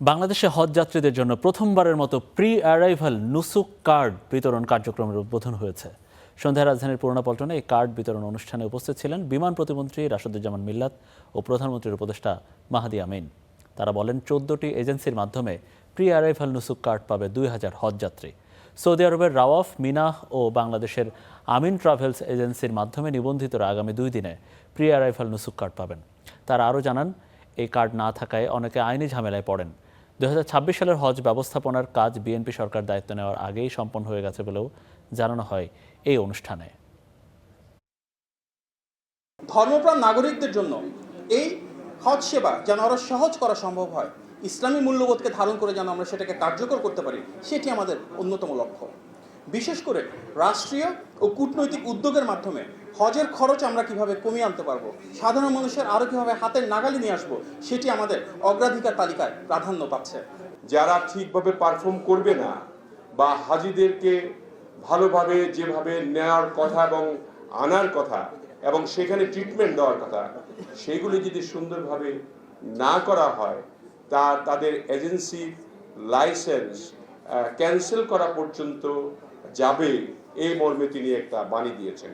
বাংলাদেশে হজ যাত্রীদের জন্য প্রথমবারের মতো প্রি অ্যারাইভাল নুসুক কার্ড বিতরণ কার্যক্রমের উদ্বোধন হয়েছে। সন্ধ্যায় রাজধানীর পুরোনো পল্টনে এই কার্ড বিতরণ অনুষ্ঠানে উপস্থিত ছিলেন বিমান প্রতিমন্ত্রী রাশেদুজ্জামান মিল্লাত ও প্রধানমন্ত্রীর উপদেষ্টা মাহাদি আমিন। তারা বলেন ১৪টি এজেন্সির মাধ্যমে প্রি অ্যারাইভাল নুসুক কার্ড পাবে ২,০০০ হজযাত্রী। সৌদি আরবের রাওয়াফ, মিনাহ ও বাংলাদেশের আমিন ট্রাভেলস এজেন্সির মাধ্যমে নিবন্ধিতরা আগামী ২ দিনে প্রি অ্যারাইভাল নুসুক কার্ড পাবেন। তারা আরও জানান, এই কার্ড না থাকায় অনেকে আইনি ঝামেলায় পড়েন। ২০২৬ সালের হজ ব্যবস্থাপনার কাজ বিএনপি সরকার দায়িত্ব নেওয়ার আগেই সম্পন্ন হয়ে গেছে বলেও জানানো হয় এই অনুষ্ঠানে। ধর্মপ্রাণ নাগরিকদের জন্য এই হজ সেবা যেন আরো সহজ করা সম্ভব হয়, ইসলামী মূল্যবোধকে ধারণ করে যেন আমরা সেটাকে কার্যকর করতে পারি, সেটি আমাদের অন্যতম লক্ষ্য। বিশেষ করে রাষ্ট্রীয় ও কূটনৈতিক উদ্যোগের মাধ্যমে হজের খরচ আমরা কিভাবে কমিয়ে আনতে পারবো, সাধারণ মানুষের আরও কিভাবে হাতের নাগালে নিয়ে আসবো, সেটি আমাদের অগ্রাধিকার তালিকায় প্রাধান্য পাচ্ছে। যারা ঠিকভাবে পারফর্ম করবে না বা হাজিদেরকে ভালোভাবে যেভাবে নেওয়ার কথা এবং আনার কথা এবং সেখানে ট্রিটমেন্ট দেওয়ার কথা, সেগুলি যদি সুন্দরভাবে না করা হয়, তাদের এজেন্সি লাইসেন্স ক্যান্সেল করা পর্যন্ত যাবে, এই মর্মে তিনি একটা বাণী দিয়েছেন।